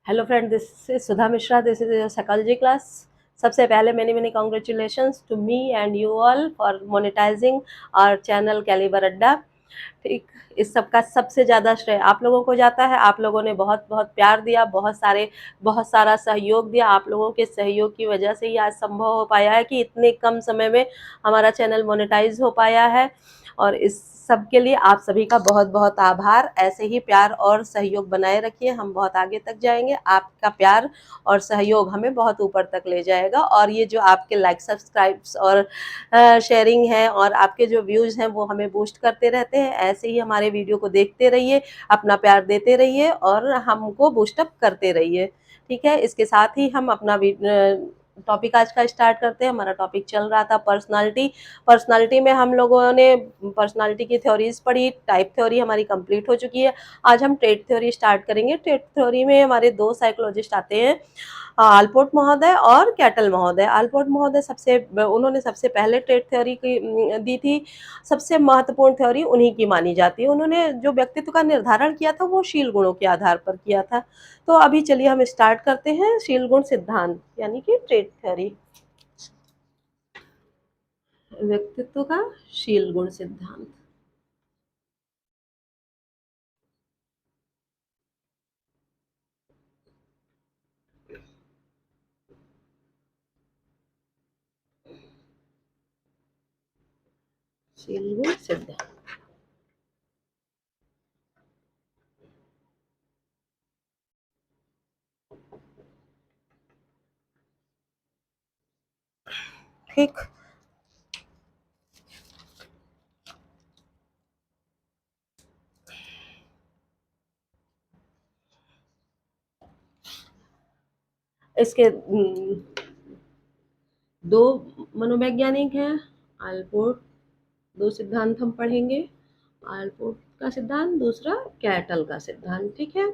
Hello friend, this is Sudha Mishra. This is your psychology class. सबसे पहले many many congratulations to me and you all for monetising our channel Caliber Adda. ठीक. इस सब का सबसे ज़्यादा श्रेय आप लोगों को जाता है. आप लोगों ने बहुत बहुत प्यार दिया, बहुत सारा सहयोग दिया. आप लोगों के सहयोग की वजह से ही आज संभव हो पाया है कि इतने कम समय में हमारा चैनल मोनेटाइज हो पाया है. और इस सब के लिए आप सभी का बहुत बहुत आभार. ऐसे ही प्यार और सहयोग बनाए रखिए, हम बहुत आगे तक जाएंगे. आपका प्यार और सहयोग हमें बहुत ऊपर तक ले जाएगा. और ये जो आपके लाइक, सब्सक्राइब्स और शेयरिंग है और आपके जो व्यूज़ हैं वो हमें बूस्ट करते रहते हैं. ऐसे ही हमारे वीडियो को देखते रहिए, अपना प्यार देते रहिए और हमको बूस्टअप करते रहिए. ठीक है. इसके साथ ही हम अपना टॉपिक आज का स्टार्ट करते हैं. हमारा टॉपिक चल रहा था पर्सनालिटी. पर्सनालिटी में हम लोगों ने पर्सनालिटी की थ्योरीज पढ़ी. टाइप थ्योरी हमारी कंप्लीट हो चुकी है. आज हम ट्रेट थ्योरी स्टार्ट करेंगे. ट्रेट थ्योरी में हमारे दो साइकोलॉजिस्ट आते हैं, आलपोर्ट महोदय और कैटल महोदय. आलपोर्ट महोदय उन्होंने सबसे पहले ट्रेट थ्योरी की दी थी. सबसे महत्वपूर्ण थ्योरी उन्हीं की मानी जाती है. उन्होंने जो व्यक्तित्व का निर्धारण किया था वो शील गुणों के आधार पर किया था. तो अभी चलिए हम स्टार्ट करते हैं शील गुण सिद्धांत यानी कि ट्रेट थ्योरी. व्यक्तित्व का शील गुण सिद्धांत. शील गुण सिद्धांत. ठीक. इसके दो मनोवैज्ञानिक हैं. आलपोर्ट. दो सिद्धांत हम पढ़ेंगे. आलपोर्ट का सिद्धांत, दूसरा कैटल का सिद्धांत. ठीक है.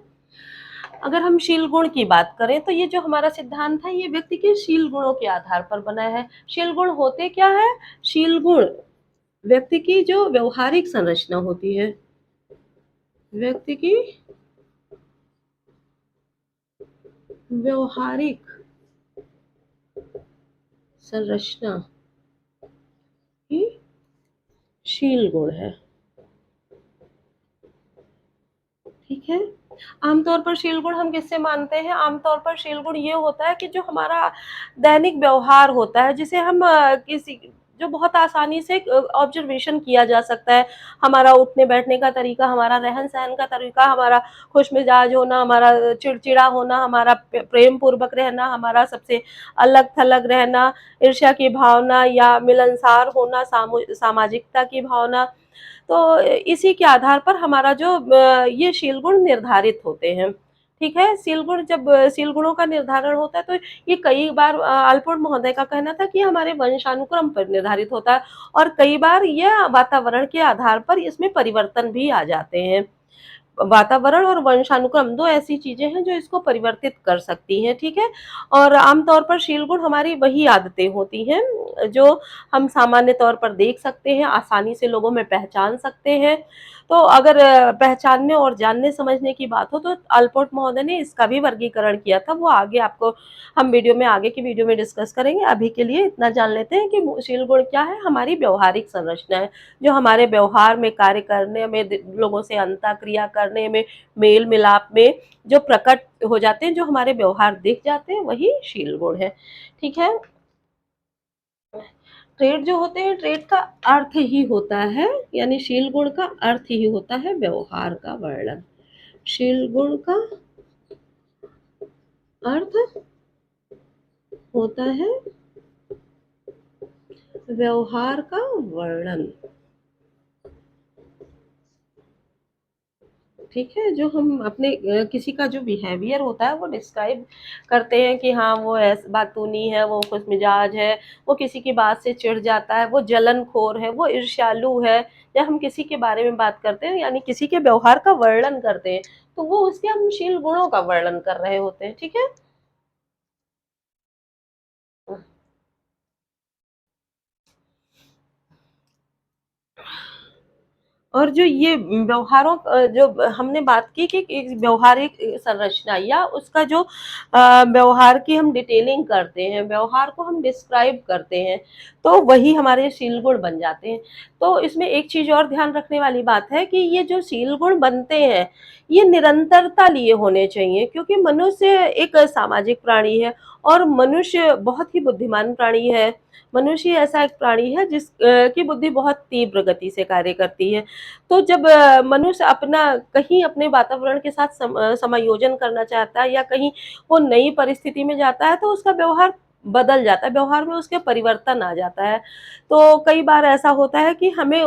अगर हम शील गुण की बात करें तो ये जो हमारा सिद्धांत है ये व्यक्ति के शील गुणों के आधार पर बना है. शील गुण होते क्या है? शील गुण व्यक्ति की जो व्यवहारिक संरचना होती है, व्यक्ति की व्यवहारिक संरचना ही शील गुण है. ठीक है. आमतौर पर शील गुण हम किससे मानते हैं? आमतौर पर शील गुण ये होता है कि जो हमारा दैनिक व्यवहार होता है, जिसे हम किसी जो बहुत आसानी से ऑब्जर्वेशन किया जा सकता है. हमारा उठने बैठने का तरीका, हमारा रहन सहन का तरीका, हमारा खुश मिजाज होना, हमारा चिड़चिड़ा होना, हमारा प्रेम पूर्वक रहना, हमारा सबसे अलग थलग रहना, ईर्ष्या की भावना या मिलनसार होना, सामाजिकता की भावना. तो इसी के आधार पर हमारा जो ये शील गुण निर्धारित होते हैं. ठीक है. जब शील गुणों का निर्धारण होता है तो ये कई बार आलपोर्ट महोदय का कहना था कि हमारे वंशानुक्रम पर निर्धारित होता है. और कई बार यह वातावरण के आधार पर इसमें परिवर्तन भी आ जाते हैं. वातावरण और वंशानुक्रम दो ऐसी चीजें हैं जो इसको परिवर्तित कर सकती हैं. ठीक है. और आमतौर पर शील गुण हमारी वही आदतें होती हैं जो हम सामान्य तौर पर देख सकते हैं, आसानी से लोगों में पहचान सकते हैं. तो अगर पहचानने और जानने समझने की बात हो तो अल्पोर्ट महोदय ने इसका भी वर्गीकरण किया था. वो आगे आपको हम आगे की वीडियो में डिस्कस करेंगे. अभी के लिए इतना जान लेते हैं कि शील गुण क्या है. हमारी व्यवहारिक संरचना है जो हमारे व्यवहार में, कार्य करने में, लोगों से अंतःक्रिया करने में, मेल मिलाप में जो प्रकट हो जाते हैं, जो हमारे व्यवहार दिख जाते हैं, वही शील गुण है. ठीक है. ट्रेड जो होते हैं, ट्रेड का अर्थ ही होता है, यानी शील गुण का अर्थ ही होता है व्यवहार का वर्णन. शील गुण का अर्थ होता है व्यवहार का वर्णन. ठीक है. जो हम अपने किसी का जो बिहेवियर होता है वो डिस्क्राइब करते हैं कि हाँ वो ऐस बातूनी है, वो खुश मिजाज है, वो किसी की बात से चिढ़ जाता है, वो जलनखोर है, वो ईर्ष्यालु है. या हम किसी के बारे में बात करते हैं यानी किसी के व्यवहार का वर्णन करते हैं तो वो उसके हम शील गुणों का वर्णन कर रहे होते हैं. ठीक है. और जो ये व्यवहारों जो हमने बात की कि एक व्यवहारिक संरचना या उसका जो व्यवहार की हम डिटेलिंग करते हैं, व्यवहार को हम डिस्क्राइब करते हैं, तो वही हमारे शील गुण बन जाते हैं। तो इसमें एक चीज़ और ध्यान रखने वाली बात है कि ये जो शील गुण बनते हैं, ये निरंतरता लिए होने चाहिए, क्योंकि मनुष्य एक सामाजिक प्राणी है और मनुष्य बहुत ही बुद्धिमान प्राणी है। मनुष्य ऐसा एक प्राणी है की बुद्धि बहुत तीव्र गति से कार्य करती है। तो जब मनुष्य अपना कहीं अपने वातावरण के साथ समायोजन करना चाहता है या कहीं वो नई परिस्थिति में जाता है, तो उसका व्यवहार बदल जाता है, व्यवहार में उसके परिवर्तन आ जाता है। तो कई बार ऐसा होता है कि हमें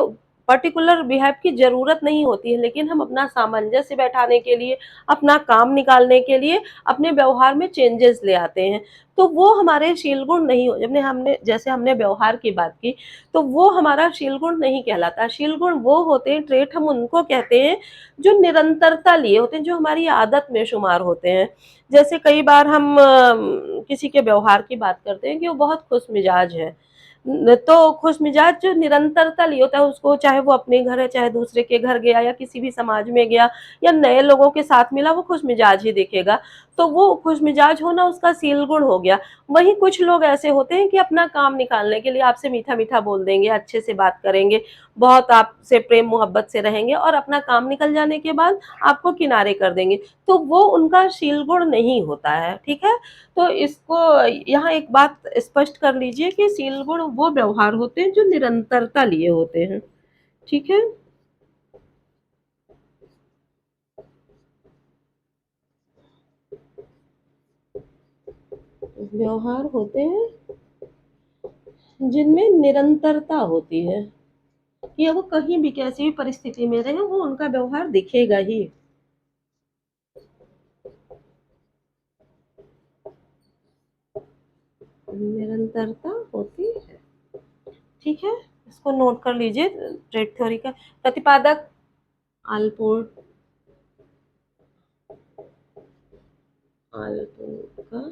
पर्टिकुलर बिहेव की ज़रूरत नहीं होती है, लेकिन हम अपना सामंजस्य बैठाने के लिए, अपना काम निकालने के लिए अपने व्यवहार में चेंजेस ले आते हैं। तो वो हमारे शील गुण नहीं हो जब हमने जैसे हमने व्यवहार की बात की, तो वो हमारा शील गुण नहीं कहलाता। शील गुण वो होते हैं, ट्रेट हम उनको कहते हैं, जो निरंतरता लिए होते हैं, जो हमारी आदत में शुमार होते हैं। जैसे कई बार हम किसी के व्यवहार की बात करते हैं कि वो बहुत खुशमिजाज है। तो खुशमिजाज जो निरंतरता लिए होता है उसको, चाहे वो अपने घर है, चाहे दूसरे के घर गया या किसी भी समाज में गया या नए लोगों के साथ मिला, वो खुशमिजाज ही दिखेगा। तो वो खुशमिजाज होना उसका सील गुण हो गया। वहीं कुछ लोग ऐसे होते हैं कि अपना काम निकालने के लिए आपसे मीठा-मीठा बोल देंगे, अच्छे से बात करेंगे, बहुत आपसे प्रेम मोहब्बत से रहेंगे और अपना काम निकल जाने के बाद आपको किनारे कर देंगे। तो वो उनका शील गुण नहीं होता है, ठीक है? तो इसको यहाँ एक बात स्पष्ट कर लीजिए कि शील गुण वो व्यवहार होते हैं जो निरंतरता लिए होते हैं, ठीक है? व्यवहार होते हैं जिनमें निरंतरता होती है, कि वो कहीं भी कैसी भी परिस्थिति में रहे, वो उनका व्यवहार दिखेगा ही। निरंतरता होती है, ठीक है? इसको नोट कर लीजिए। ट्रेड थ्योरी का प्रतिपादक आलपोर्ट आलपोर्ट का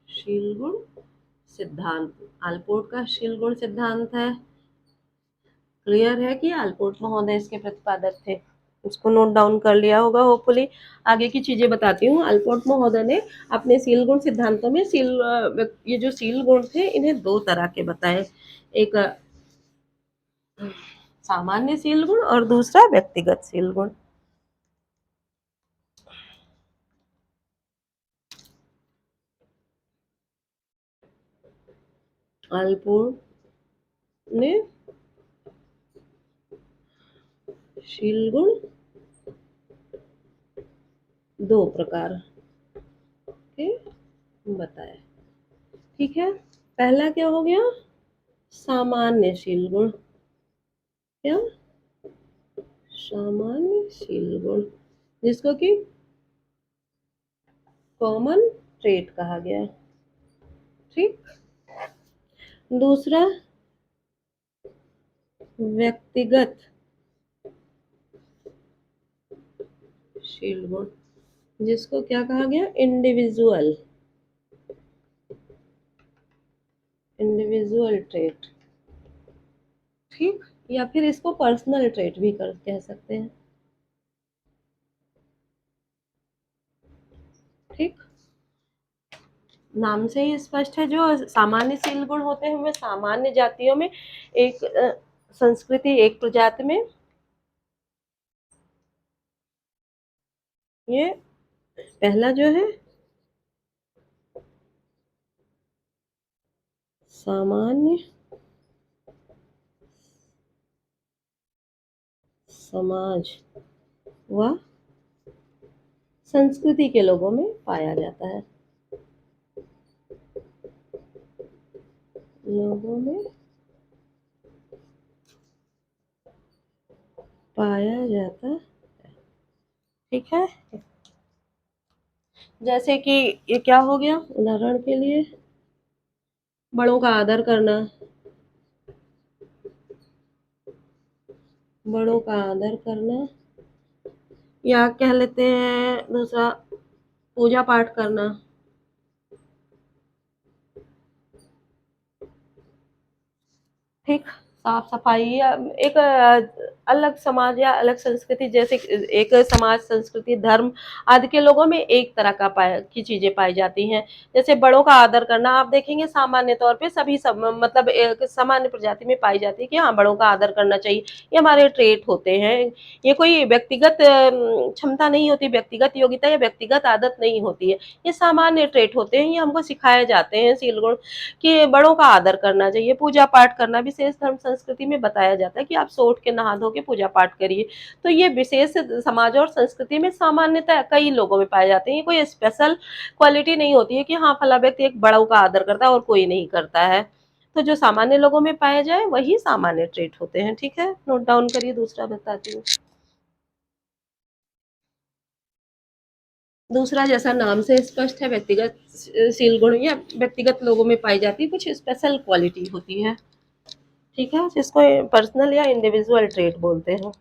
शील गुण सिद्धांत। आलपोर्ट का शील गुण सिद्धांत है। क्लियर है कि आलपोर्ट महोदय इसके प्रतिपादक थे। उसको नोट डाउन कर लिया होगा होपफुली। आगे की चीजें बताती हूँ। आलपोर्ट महोदय ने अपने सील गुण सिद्धांतों में ये जो सील गुण थे, इन्हें दो तरह के बताए। एक सामान्य सील गुण और दूसरा व्यक्तिगत सील गुण। आलपोर्ट ने शील गुण दो प्रकार के बताए, ठीक है? पहला क्या हो गया? सामान्य शील गुण। क्या? सामान्य शील गुण, जिसको कि कॉमन ट्रेट कहा गया है, ठीक? दूसरा व्यक्तिगत शील गुण, जिसको क्या कहा गया? इंडिविजुअल इंडिविजुअल ट्रेट, ठीक? या फिर इसको पर्सनल ट्रेट भी कह सकते हैं, ठीक? नाम से ही स्पष्ट है, जो सामान्य शील गुण होते हैं वे सामान्य जातियों में एक संस्कृति, एक प्रजाति में ये पहला जो है सामान्य समाज व संस्कृति के लोगों में पाया जाता है। लोगों में पाया जाता है, ठीक है? जैसे कि ये क्या हो गया? उदाहरण के लिए बड़ों का आदर करना, बड़ों का आदर करना, या कह लेते हैं दूसरा पूजा पाठ करना। ठीक, साफ-सफाई या एक अलग समाज या अलग संस्कृति जैसे एक समाज, संस्कृति, धर्म आदि के लोगों में एक तरह का की चीज़ें पाई जाती हैं। जैसे बड़ों का आदर करना आप देखेंगे सामान्य तौर पे सभी मतलब एक सामान्य प्रजाति में पाई जाती है कि हाँ, बड़ों का आदर करना चाहिए। ये हमारे ट्रेट होते हैं। ये कोई व्यक्तिगत क्षमता नहीं होती, व्यक्तिगत योग्यता या व्यक्तिगत आदत नहीं होती है। ये सामान्य ट्रेट होते हैं, ये हमको सिखाए जाते हैं सील गुण कि बड़ों का आदर करना चाहिए, पूजा-पाठ करना विशेष धर्म संस्कृति में बताया जाता है कि आप सो उठ के नहा धो के पूजा-पाठ करिए। तो ये विशेष समाज और संस्कृति में सामान्यतः कई लोगों में पाए जाते हैं, ये कोई स्पेशल क्वालिटी नहीं होती है कि हाँ, फलाँ व्यक्ति एक बड़ों का आदर करता है और कोई नहीं करता है। तो जो सामान्य लोगों में पाए जाए वही सामान्य ट्रेट होते हैं, ठीक है? नोट डाउन करिए दूसरा बताती हूँ। दूसरा जैसा नाम से स्पष्ट है व्यक्तिगत शील गुण या व्यक्तिगत लोगों में पाई जाती कुछ स्पेशल क्वालिटी होती है। ठीक है, जिसको पर्सनल या इंडिविजुअल ट्रेट बोलते हैं।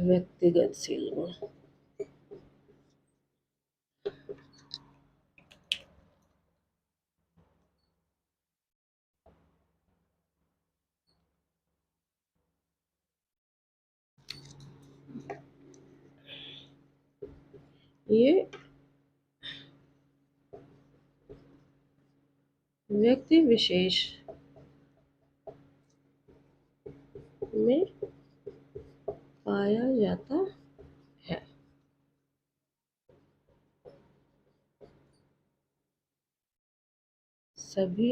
व्यक्तिगतशील गुण। ये व्यक्ति विशेष में पाया जाता है। सभी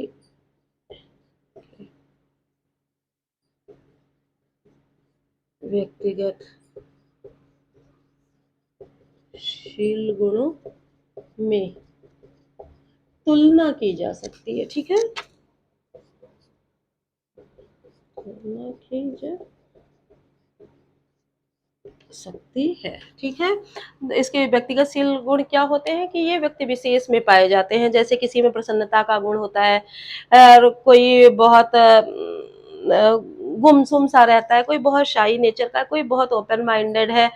व्यक्तिगत शील गुणों में तुलना की जा सकती है, ठीक है? तुलना की जा सकती है, ठीक है? इसके व्यक्तिगत शील गुण क्या होते हैं कि ये व्यक्ति विशेष में पाए जाते हैं, जैसे किसी में प्रसन्नता का गुण होता है और कोई बहुत गुमसुम सा रहता है, कोई बहुत शाई नेचर का है, कोई बहुत ओपन माइंडेड है।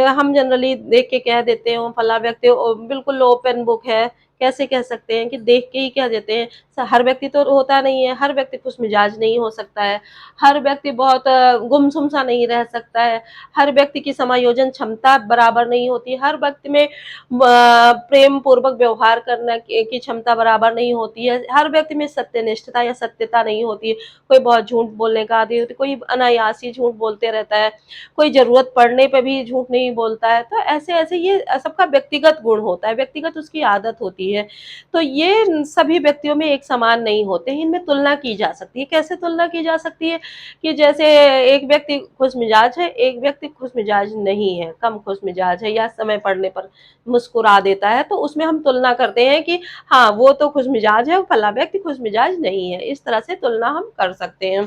हम जनरली देख के कह देते हो फलाँ व्यक्ति बिल्कुल ओपन बुक है, कैसे कह सकते हैं कि देख के ही कह देते हैं। हर व्यक्ति तो होता नहीं है, हर व्यक्ति खुशमिजाज नहीं हो सकता है, हर व्यक्ति बहुत गुमसुम सा नहीं रह सकता है। हर व्यक्ति की समायोजन क्षमता बराबर नहीं होती, हर व्यक्ति में प्रेम पूर्वक व्यवहार करने की क्षमता बराबर नहीं होती है, हर व्यक्ति में सत्यनिष्ठता या सत्यता नहीं होती है, कोई बहुत झूठ बोलने का आदी होती है, कोई अनायास ही झूठ बोलते रहता है, कोई ज़रूरत पड़ने पे भी झूठ नहीं बोलता है, तो ऐसे-ऐसे ये सबका व्यक्तिगत गुण होता है, व्यक्तिगत उसकी आदत होती है। तो ये सभी व्यक्तियों में एक समान नहीं होते हैं, इनमें तुलना की जा सकती है, कैसे तुलना की जा सकती है? कि जैसे एक व्यक्ति खुशमिजाज है, एक व्यक्ति खुशमिजाज नहीं है, कम खुशमिजाज है या समय पड़ने पर मुस्कुरा देता है, तो उसमें हम तुलना करते हैं कि हाँ, वो तो खुशमिजाज है, फलाँ व्यक्ति खुशमिजाज नहीं है। इस तरह से तुलना हम कर सकते हैं,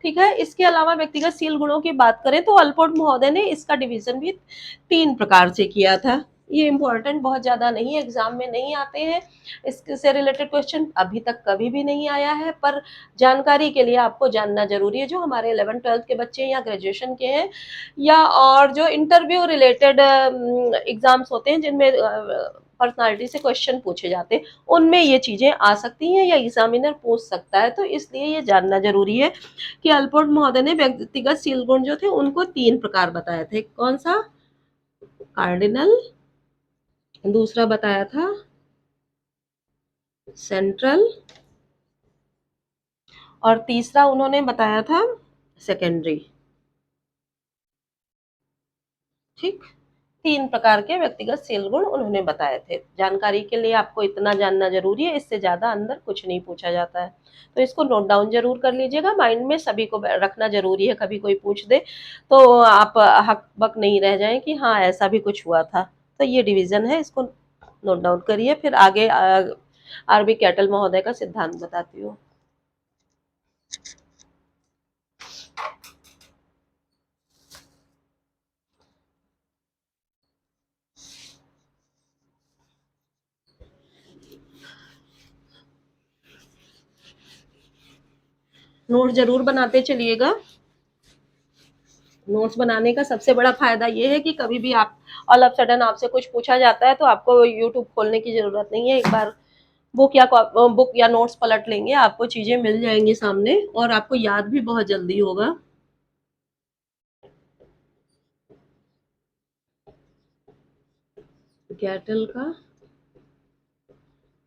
ठीक है? इसके अलावा व्यक्तिगत शील गुणों की बात करें तो अल्पोर्ट महोदय ने इसका डिवीज़न भी 3 प्रकार से किया था। ये इम्पोर्टेंट बहुत ज़्यादा नहीं है, एग्ज़ाम में नहीं आते हैं, इससे रिलेटेड क्वेश्चन अभी तक कभी भी नहीं आया है, पर जानकारी के लिए आपको जानना ज़रूरी है, जो हमारे 11th-12th के बच्चे हैं या ग्रेजुएशन के हैं या और जो इंटरव्यू रिलेटेड एग्ज़ाम्स होते हैं जिनमें पर्सनैलिटी से क्वेश्चन पूछे जाते हैं, उनमें ये चीज़ें आ सकती हैं या एग्ज़ामिनर पूछ सकता है, तो इसलिए ये जानना ज़रूरी है कि अल्पोर्ट महोदय ने व्यक्तिगत शील गुण जो थे उनको 3 प्रकार बताए थे। कौन-सा? कार्डिनल, दूसरा बताया था सेंट्रल और तीसरा उन्होंने बताया था सेकेंडरी, ठीक? 3 प्रकार के व्यक्तिगत शील गुण उन्होंने बताए थे। जानकारी के लिए आपको इतना जानना ज़रूरी है, इससे ज़्यादा अंदर कुछ नहीं पूछा जाता है। तो इसको नोट डाउन ज़रूर कर लीजिएगा, माइंड में सभी को ब रखना ज़रूरी है, कभी कोई पूछ दे, तो आप हक-बक नहीं रह जाएँ कि हाँ, ऐसा भी कुछ हुआ था। तो ये डिवीज़न है, इसको नोट डाउन करिए, फिर आगे आरबी कैटल महोदय का सिद्धांत बताती हूँ। नोट जरूर बनाते चलिएगा। नोट्स बनाने का सबसे बड़ा फायदा ये है कि कभी भी आप ऑल ऑफ सडन आपसे कुछ पूछा जाता है तो आपको यूट्यूब खोलने की जरूरत नहीं है। एक बार बुक या नोट्स पलट लेंगे, आपको चीजें मिल जाएंगी सामने और आपको याद भी बहुत जल्दी होगा। कैटल का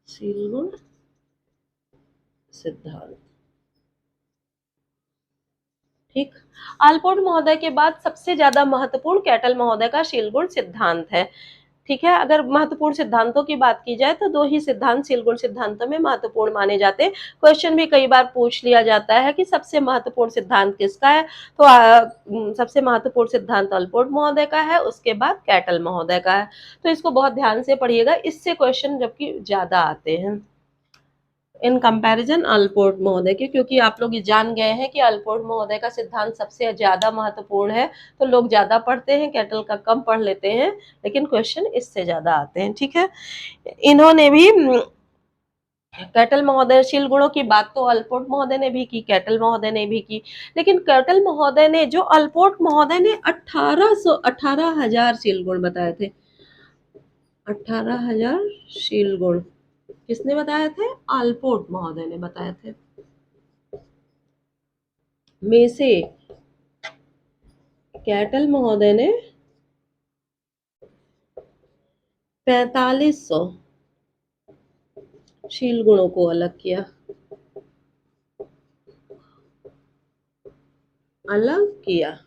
शील गुण सिद्धांत। ठीक। आलपोर्ट महोदय के बाद सबसे ज्यादा महत्वपूर्ण कैटल महोदय का शील गुण सिद्धांत है। ठीक है, अगर महत्वपूर्ण सिद्धांतों की बात की जाए तो दो ही सिद्धांत शील गुण सिद्धांतों में महत्वपूर्ण माने जाते हैं। क्वेश्चन भी कई बार पूछ लिया जाता है कि सबसे महत्वपूर्ण सिद्धांत किसका है, तो सबसे महत्वपूर्ण सिद्धांत अल्पोर्ट महोदय का है, उसके बाद कैटल महोदय का है। तो इसको बहुत ध्यान से पढ़िएगा, इससे क्वेश्चन जबकि ज्यादा आते हैं इन कंपैरिजन अल्पोर्ट महोदय के, क्योंकि आप लोग ये जान गए हैं कि अल्पोर्ट महोदय का सिद्धांत सबसे ज्यादा महत्वपूर्ण है, तो लोग ज्यादा पढ़ते हैं, कैटल का कम पढ़ लेते हैं, लेकिन क्वेश्चन इससे ज्यादा आते हैं। ठीक है, इन्होंने भी कैटल महोदयशील गुणों की बात तो अल्पोर्ट महोदय ने भी की, कैटल महोदय ने भी की, लेकिन कैटल महोदय ने जो अल्पोर्ट महोदय ने 18,000 शील गुण बताए थे। 18,000 शील गुण किसने बताए थे? अल्पोर्ट महोदय ने बताए थे। में से कैटल महोदय ने 4500 शील गुणों को अलग किया, अलग किया।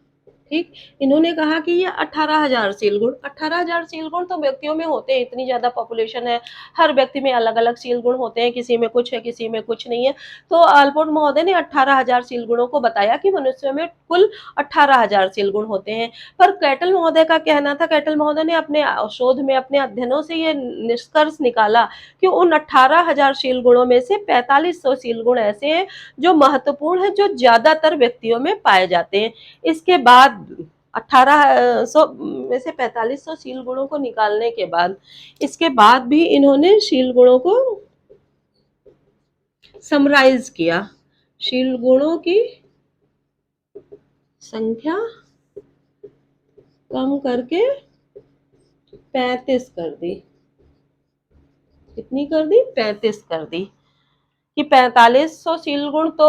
ठीक, इन्होंने कहा कि ये 18,000 सील गुण, 18,000 सील गुण तो व्यक्तियों में होते हैं, इतनी ज्यादा पॉपुलेशन है, हर व्यक्ति में अलग अलग सील गुण होते हैं, किसी में कुछ है किसी में कुछ नहीं है। तो अल्पोर्ट महोदय ने 18,000 सील गुणों को बताया कि मनुष्य में कुल 18,000 सील गुण होते हैं। पर कैटल महोदय का कहना था, कैटल महोदय ने अपने शोध में अपने अध्ययनों से ये निष्कर्ष निकाला कि उन 18,000 शील गुणों में से 4500 शील गुण ऐसे हैं जो महत्वपूर्ण है, जो ज्यादातर व्यक्तियों में पाए जाते हैं। इसके बाद 1800 में से 4500 शील गुणों को निकालने के बाद, इसके बाद भी इन्होंने शील गुणों को समराइज किया, शील गुणों की संख्या कम करके 35 कर दी। कितनी कर दी? 35 कर दी। कि 4500 शील गुण तो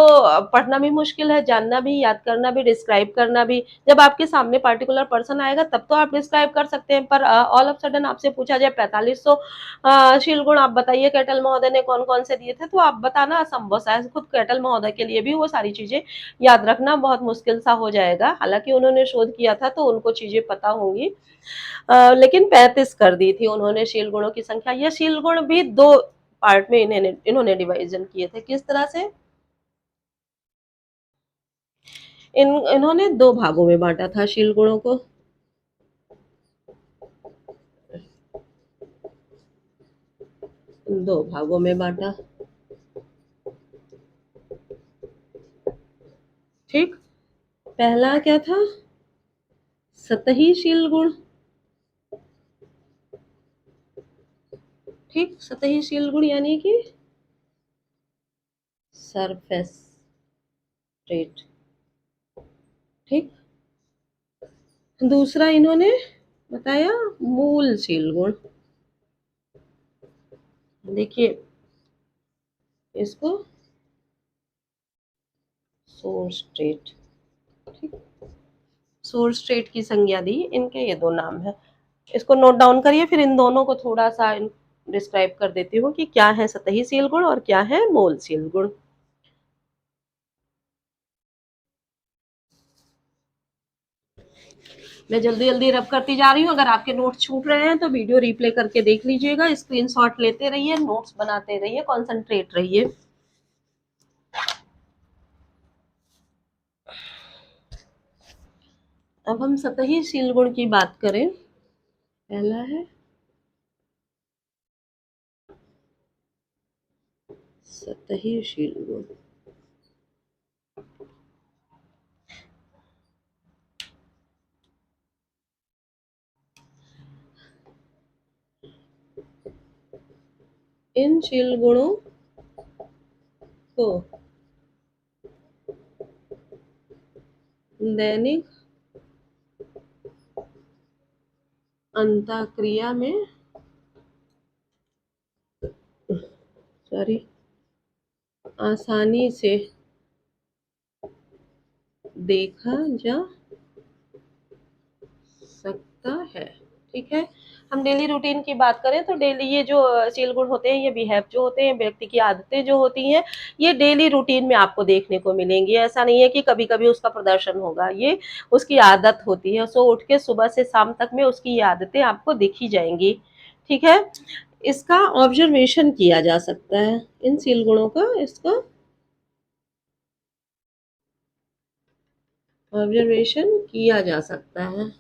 पढ़ना भी मुश्किल है, जानना भी, याद करना भी, डिस्क्राइब करना भी। जब आपके सामने पर्टिकुलर पर्सन आएगा तब तो आप डिस्क्राइब कर सकते हैं, पर ऑल ऑफ सडन आपसे पूछा जाए 4500 शील गुण आप बताइए कैटल महोदय ने कौन कौन से दिए थे, तो आप बताना असंभव सा है। खुद कैटल महोदय के लिए भी वो सारी चीजें याद रखना बहुत मुश्किल सा हो जाएगा। हालांकि उन्होंने शोध किया था तो उनको चीजें पता होंगी, लेकिन 35 कर दी थी उन्होंने शील गुणों की संख्या। ये शील गुण भी दो पार्ट में इन्होंने डिवाइजन किए थे। किस तरह से? इन्होंने दो भागों में बांटा था शील गुणों को। दो भागों में बांटा। ठीक, पहला क्या था? सतही शील गुण। ठीक, सतही शील गुण यानी कि सरफेस रेट। ठीक, दूसरा इन्होंने बताया मूल शील गुण। देखिए इसको सोर्स रेट। ठीक, सोर्स रेट की संज्ञा दी, इनके ये दो नाम है। इसको नोट डाउन करिए, फिर इन दोनों को थोड़ा सा डिस्क्राइब कर देती हूँ कि क्या है सतही सील गुण और क्या है मूल सील गुण। मैं जल्दी जल्दी रब करती जा रही हूँ, अगर आपके नोट्स छूट रहे हैं तो वीडियो रिप्ले करके देख लीजिएगा, स्क्रीनशॉट लेते रहिए, नोट्स बनाते रहिए, कॉन्सेंट्रेट रहिए। अब हम सतही सील गुण की बात करें। पहला है सतही सील गुण। इन शील गुणों को दैनिक अंतःक्रिया में, सॉरी, आसानी से देखा जा सकता है। ठीक है। हम डेली रूटीन की बात करें तो डेली ये जो शील गुण होते हैं, ये बिहेव जो होते हैं, व्यक्ति की आदतें जो होती हैं, ये डेली रूटीन में आपको देखने को मिलेंगी। ऐसा नहीं है कि कभी कभी उसका प्रदर्शन होगा, ये उसकी आदत होती है। सो उठ के सुबह से शाम तक में उसकी ये आदतें आपको दिखी जाएंगी। ठीक है। इसका ऑब्जर्वेशन किया जा सकता है, इन शील गुणों का इसका ऑब्जर्वेशन किया जा सकता है।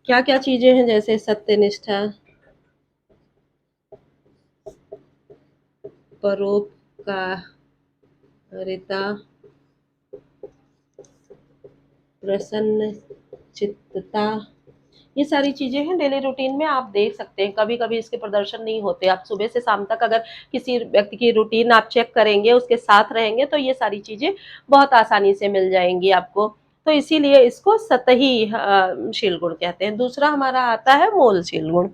क्या क्या चीजें हैं, जैसे सत्यनिष्ठा, परोपकारिता, प्रसन्न चित्तता, ये सारी चीजें हैं डेली रूटीन में आप देख सकते हैं। कभी कभी इसके प्रदर्शन नहीं होते। आप सुबह से शाम तक अगर किसी व्यक्ति की रूटीन आप चेक करेंगे, उसके साथ रहेंगे, तो ये सारी चीजें बहुत आसानी से मिल जाएंगी आपको। तो इसीलिए इसको सतही शील गुण कहते हैं। दूसरा हमारा आता है मूल शील गुण।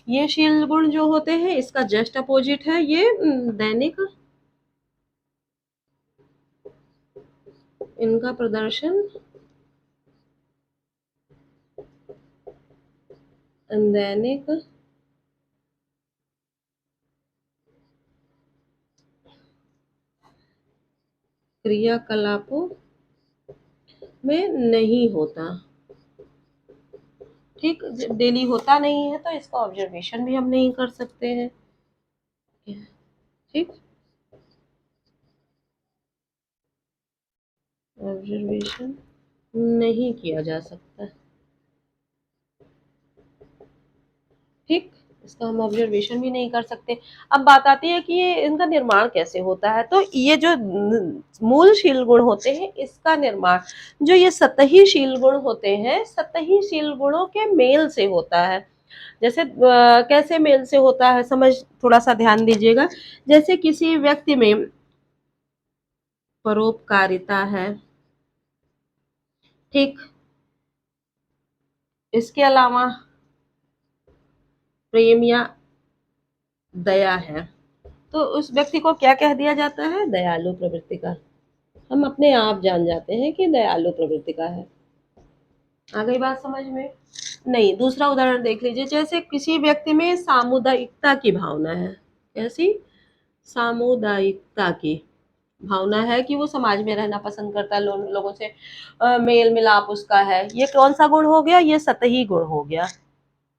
ये शील गुण जो होते हैं, इसका जस्ट अपोजिट है ये दैनिक, इनका प्रदर्शन दैनिक क्रियाकलापों में नहीं होता। ठीक। डेली होता नहीं है तो इसका ऑब्जर्वेशन भी हम नहीं कर सकते हैं। ठीक। ऑब्जर्वेशन नहीं किया जा सकता। ठीक। इसका हम ऑब्जर्वेशन भी नहीं कर सकते। अब बात आती है कि ये इनका निर्माण कैसे होता है। तो ये जो मूल शील गुण होते हैं, इसका निर्माण जो ये सतही शील गुण होते हैं, सतही शील गुणों के मेल से होता है। जैसे कैसे मेल से होता है, समझ, थोड़ा सा ध्यान दीजिएगा। जैसे किसी व्यक्ति में परोपकारिता है, ठीक, इसके अलावा प्रेम या दया है, तो उस व्यक्ति को क्या कह दिया जाता है? दयालु प्रवृत्ति का। हम अपने आप जान जाते हैं कि दयालु प्रवृत्ति का है। आ गई बात समझ में? नहीं, दूसरा उदाहरण देख लीजिए। जैसे किसी व्यक्ति में सामुदायिकता की भावना है। कैसी? सामुदायिकता की भावना है कि वो समाज में रहना पसंद करता है, लोगों से मेल मिलाप उसका है। ये कौन सा गुण हो गया? ये सतही गुण हो गया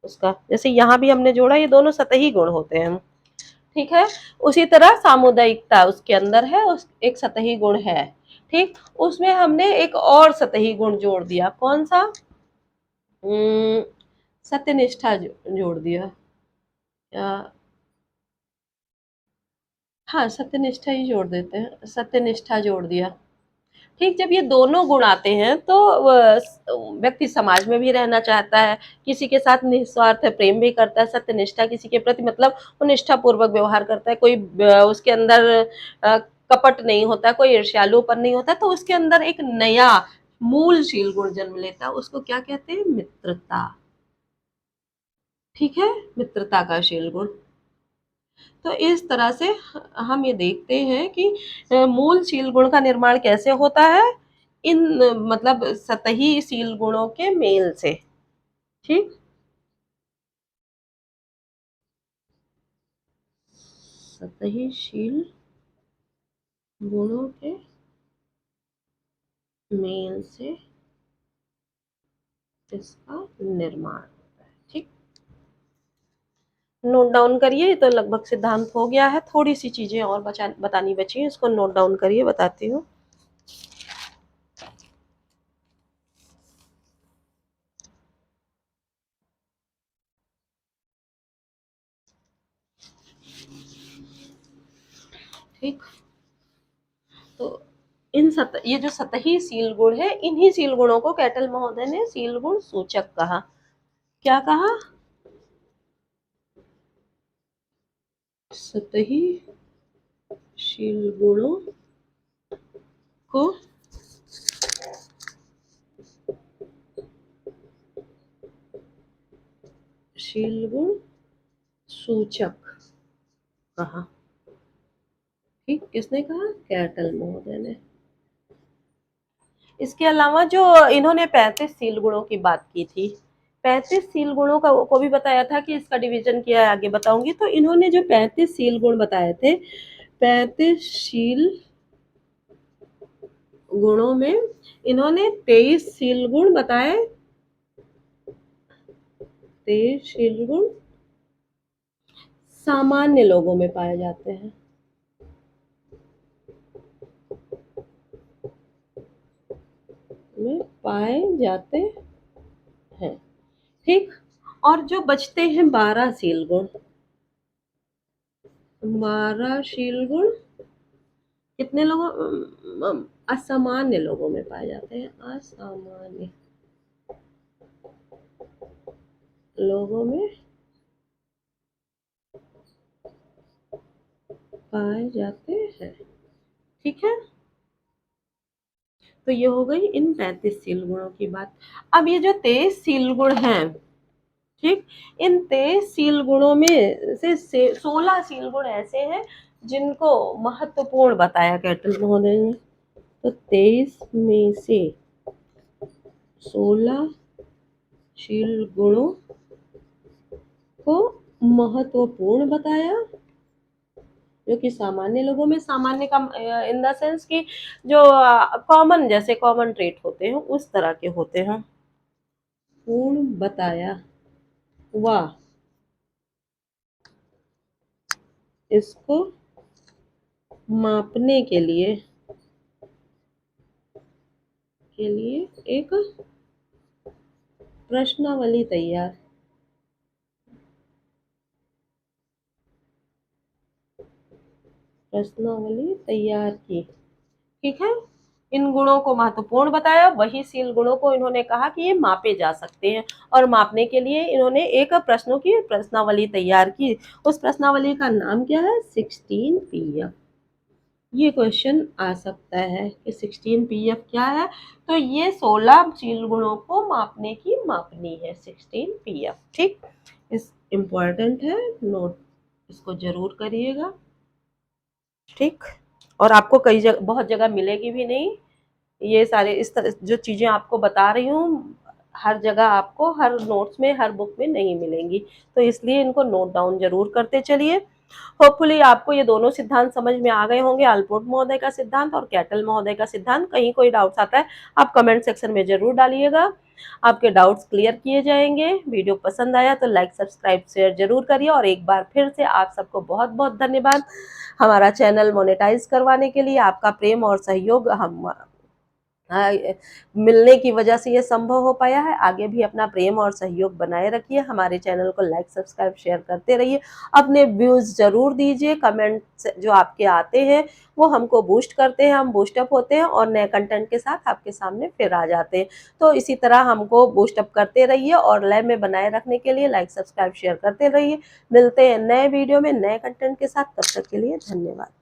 उसका। जैसे यहाँ भी हमने जोड़ा, ये दोनों सतही गुण होते हैं। ठीक है। उसी तरह सामुदायिकता उसके अंदर है, उस एक सतही गुण है। ठीक। उसमें हमने एक और सतही गुण जोड़ दिया। कौन सा? सत्यनिष्ठा जोड़ दिया। हाँ, सत्यनिष्ठा ही जोड़ देते हैं, सत्यनिष्ठा जोड़ दिया। ठीक। जब ये दोनों गुण आते हैं तो व्यक्ति समाज में भी रहना चाहता है, किसी के साथ निस्वार्थ प्रेम भी करता है। सत्यनिष्ठा किसी के प्रति मतलब वो निष्ठा पूर्वक व्यवहार करता है, कोई उसके अंदर कपट नहीं होता, कोई ईर्ष्यालुपन नहीं होता। तो उसके अंदर एक नया मूलशील गुण जन्म लेता है, उसको क्या कहते हैं? मित्रता। ठीक है। मित्रता का शील गुण। तो इस तरह से हम ये देखते हैं कि मूल शील गुण का निर्माण कैसे होता है? इन मतलब सतही शील गुणों के मेल से। ठीक। सतही शील गुणों के मेल से इसका निर्माण होता है। ठीक। नोट डाउन करिए। तो लगभग सिद्धांत हो गया है। थोड़ी सी चीजें और बतानी बची है, इसको नोट डाउन करिए, बताती हूँ। ठीक। तो ये जो सतही सील गुण है, इन्हीं सील गुणों को कैटल महोदय ने सील गुण सूचक कहा। क्या कहा? सतही सील गुणों को सील गुण सूचक कहा। ठीक, किसने कहा? कैटल महोदय ने। इसके अलावा जो इन्होंने 35 सील गुणों की बात की थी, 35 सील गुणों का को भी बताया था कि इसका डिवीजन किया है, आगे बताऊंगी। तो इन्होंने जो 35 सील गुण बताए थे, 35 सील गुणों में इन्होंने 23 सील गुण बताए। 23 सील गुण सामान्य लोगों में पाए जाते हैं। में पाए जाते हैं। ठीक। और जो बचते हैं 12 सील गुण, 12 सील गुण कितने लोगों, असामान्य लोगों में पाए जाते हैं। असामान्य लोगों में पाए जाते हैं। ठीक है। तो ये हो गई इन 35 सील गुणों की बात। अब ये जो 23 सील गुण हैं, ठीक, इन 23 सील गुणों में से 16 सील गुण ऐसे हैं जिनको महत्वपूर्ण बताया कैटल महोदय ने। तो 23 में से 16 सील गुणों को महत्वपूर्ण बताया, जो कि सामान्य लोगों में, सामान्य का इन द सेंस कि जो कॉमन, जैसे कॉमन ट्रेट होते हैं उस तरह के होते हैं, पूर्ण बताया। वाह, इसको मापने के लिए एक प्रश्नावली तैयार की। ठीक है। इन गुणों को महत्वपूर्ण बताया, वही सील गुणों को इन्होंने कहा कि ये मापे जा सकते हैं, और मापने के लिए इन्होंने एक प्रश्नों की प्रश्नावली तैयार की। उस प्रश्नावली का नाम क्या है? 16 PF। ये क्वेश्चन आ सकता है कि 16 PF क्या है। तो ये 16 सील गुणों को मापने की मापनी है, 16 PF। ठीक, इस इम्पोर्टेंट है, नोट इसको जरूर करिएगा। ठीक। और आपको कई जगह, बहुत जगह मिलेगी भी नहीं ये सारे, इस तरह जो चीजें आपको बता रही हूँ, हर जगह आपको, हर नोट्स में, हर बुक में नहीं मिलेंगी। तो इसलिए इनको नोट डाउन जरूर करते चलिए। होपफुली आपको ये दोनों सिद्धांत समझ में आ गए होंगे, अल्पोर्ट महोदय का सिद्धांत और कैटल महोदय का सिद्धांत। कहीं कोई डाउट्स आता है आप कमेंट सेक्शन में जरूर डालिएगा, आपके डाउट्स क्लियर किए जाएंगे। वीडियो पसंद आया तो लाइक, सब्सक्राइब, शेयर जरूर करिए। और एक बार फिर से आप सबको बहुत बहुत धन्यवाद। हमारा चैनल मोनेटाइज करवाने के लिए आपका प्रेम और सहयोग हम मिलने की वजह से ये संभव हो पाया है। आगे भी अपना प्रेम और सहयोग बनाए रखिए, हमारे चैनल को लाइक, सब्सक्राइब, शेयर करते रहिए। अपने व्यूज जरूर दीजिए, कमेंट जो आपके आते हैं वो हमको बूस्ट करते हैं, हम बूस्टअप होते हैं और नए कंटेंट के साथ आपके सामने फिर आ जाते हैं। तो इसी तरह हमको बूस्टअप करते रहिए और लय में बनाए रखने के लिए लाइक, सब्सक्राइब, शेयर करते रहिए। मिलते हैं नए वीडियो में नए कंटेंट के साथ, तब तक के लिए धन्यवाद।